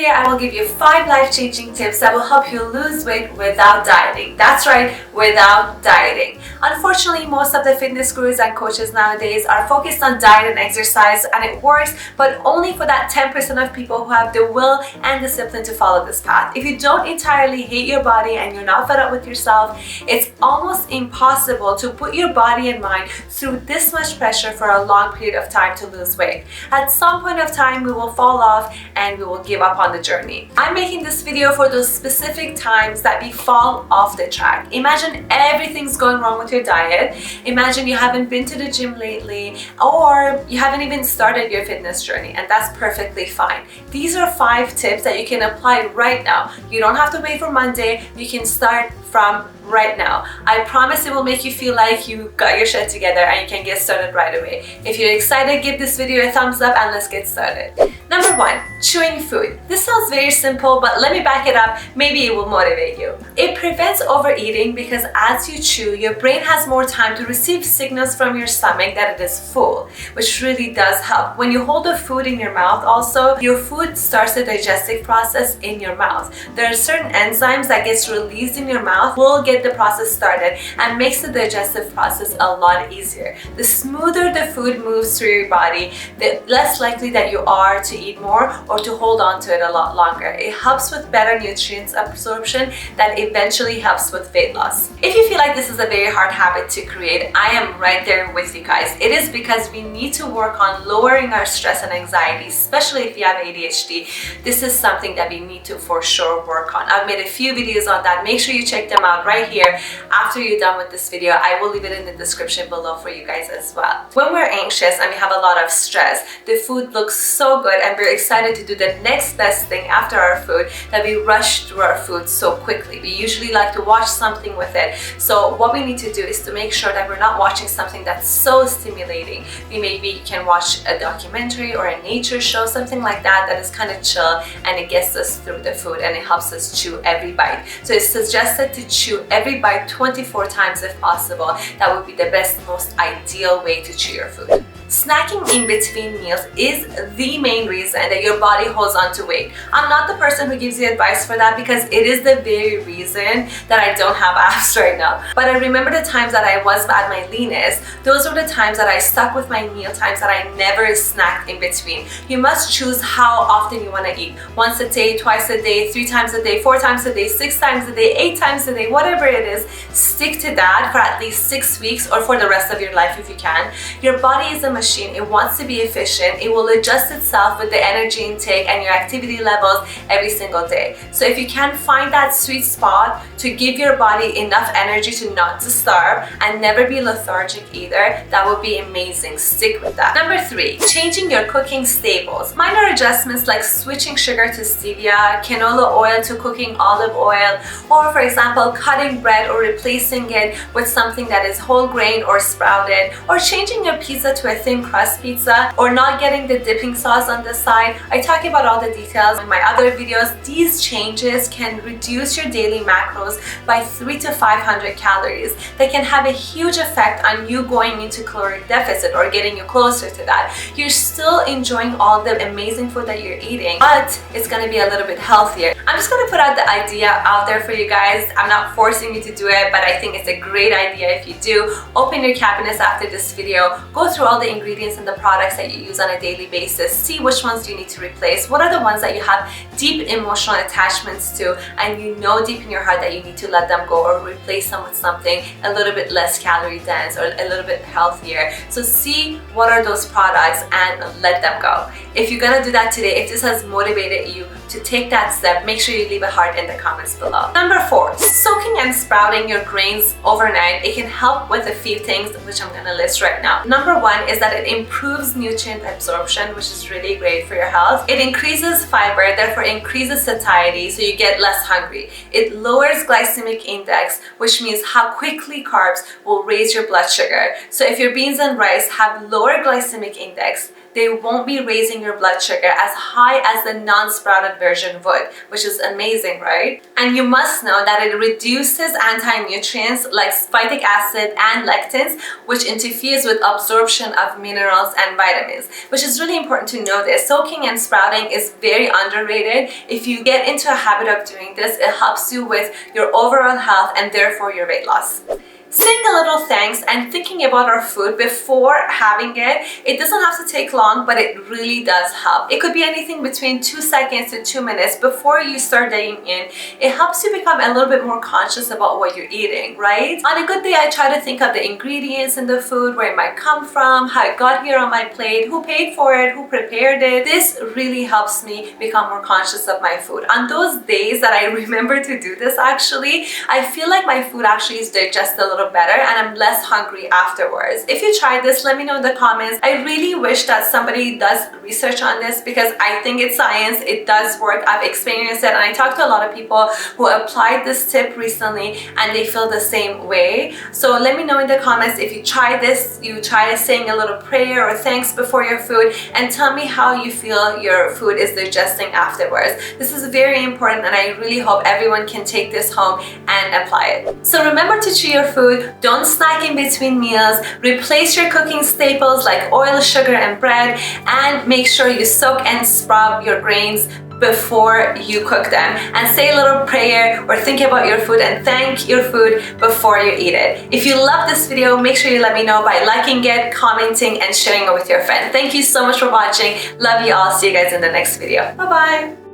video, I will give you 5 life-changing tips that will help you lose weight without dieting. That's right, without dieting. Unfortunately, most of the fitness gurus and coaches nowadays are focused on diet and exercise, and it works, but only for that 10% of people who have the will and discipline to follow this path. If you don't entirely hate your body and you're not fed up with yourself, it's almost impossible to put your body and mind through this much pressure for a long period of time to lose weight. At some point of time, we will fall off and we will give up on the journey. I'm making this video for those specific times that we fall off the track. Imagine everything's going wrong with your diet. Imagine you haven't been to the gym lately, or you haven't even started your fitness journey, and that's perfectly fine. These are 5 tips that you can apply right now. You don't have to wait for Monday. You can start from right now. I promise it will make you feel like you got your shit together and you can get started right away. If you're excited, give this video a thumbs up and let's get started. Number 1, chewing food. This sounds very simple, but let me back it up. Maybe it will motivate you. It prevents overeating because as you chew, your brain has more time to receive signals from your stomach that it is full, which really does help. When you hold the food in your mouth also, your food starts the digestive process in your mouth. There are certain enzymes that gets released in your mouth will get the process started and makes the digestive process a lot easier. The smoother the food moves through your body, the less likely that you are to eat more or to hold on to it a lot longer. It helps with better nutrients absorption that eventually helps with weight loss. If you feel like this is a very hard habit to create, I am right there with you guys. It is because we need to work on lowering our stress and anxiety, especially if you have ADHD. This is something that we need to for sure work on. I've made a few videos on that. Make sure you check them out right here after you're done with this video. I will leave it in the description below for you guys as well. When we're anxious and we have a lot of stress, the food looks so good and we're excited to do the next best thing after our food that we rush through our food so quickly. We usually like to watch something with it. So what we need to do is to make sure that we're not watching something that's so stimulating. We maybe can watch a documentary or a nature show, something like that that is kind of chill and it gets us through the food and it helps us chew every bite. So it's suggested to chew every bite 24 times if possible. That would be the best, most ideal way to chew your food. Snacking in between meals is the main reason that your body holds on to weight. I'm not the person who gives you advice for that because it is the very reason that I don't have abs right now. But I remember the times that I was at my leanest. Those were the times that I stuck with my meal times that I never snacked in between. You must choose how often you want to eat. Once a day, twice a day, 3 times a day, 4 times a day, 6 times a day, 8 times a day, whatever it is. Stick to that for at least 6 weeks or for the rest of your life if you can. Your body is a machine. It wants to be efficient. It will adjust itself with the energy intake and your activity levels every single day. So if you can find that sweet spot to give your body enough energy to not to starve and never be lethargic either, that would be amazing. Stick with that. Number 3, changing your cooking staples. Minor adjustments like switching sugar to stevia, canola oil to cooking olive oil, or for example, cutting bread or replacing it with something that is whole grain or sprouted, or changing your pizza to a thin crust pizza, or not getting the dipping sauce on the side. I talk about all the details in my other videos. These changes can reduce your daily macros by 300 to 500 calories. They can have a huge effect on you going into caloric deficit or getting you closer to that. You're still enjoying all the amazing food that you're eating, but it's going to be a little bit healthier. I'm just going to put out the idea out there for you guys. I'm not forcing you to do it, but I think it's a great idea if you do. Open your cabinets after this video, go through all the ingredients and the products that you use on a daily basis, see which ones you need to replace, what are the ones that you have deep emotional attachments to and you know deep in your heart that you need to let them go or replace them with something a little bit less calorie dense or a little bit healthier. So see what are those products and let them go. If you're gonna do that today, if this has motivated you to take that step, make sure you leave a heart in the comments below. Number 4, soaking and sprouting your grains overnight. It can help with a few things which I'm gonna list right now. Number 1 is that it improves nutrient absorption, which is really great for your health. It increases fiber, therefore increases satiety, so you get less hungry. It lowers glycemic index, which means how quickly carbs will raise your blood sugar. So if your beans and rice have lower glycemic index, they won't be raising your blood sugar as high as the non-sprouted version would, which is amazing, right? And you must know that it reduces anti-nutrients like phytic acid and lectins, which interferes with absorption of minerals and vitamins, which is really important to know this. Soaking and sprouting is very underrated. If you get into a habit of doing this, it helps you with your overall health and therefore your weight loss. Saying a little thanks and thinking about our food before having it, it doesn't have to take long, but it really does help. It could be anything between 2 seconds to 2 minutes before you start digging in. It helps you become a little bit more conscious about what you're eating, right? On a good day, I try to think of the ingredients in the food, where it might come from, how it got here on my plate, who paid for it, who prepared it. This really helps me become more conscious of my food. On those days that I remember to do this, actually, I feel like my food actually is digested a little better and I'm less hungry afterwards. If you tried this, let me know in the comments. I really wish that somebody does research on this because I think it's science. It does work. I've experienced it, and I talked to a lot of people who applied this tip recently and they feel the same way. So let me know in the comments if you tried this, you tried saying a little prayer or thanks before your food, and tell me how you feel your food is digesting afterwards. This is very important, and I really hope everyone can take this home and apply it. So remember to chew your food. Don't snack in between meals. Replace your cooking staples like oil, sugar, and bread, and make sure you soak and sprout your grains before you cook them, and say a little prayer or think about your food and thank your food before you eat it. If you love this video, make sure you let me know by liking it, commenting, and sharing it with your friends. Thank you so much for watching. Love you all. See you guys in the next video. Bye bye.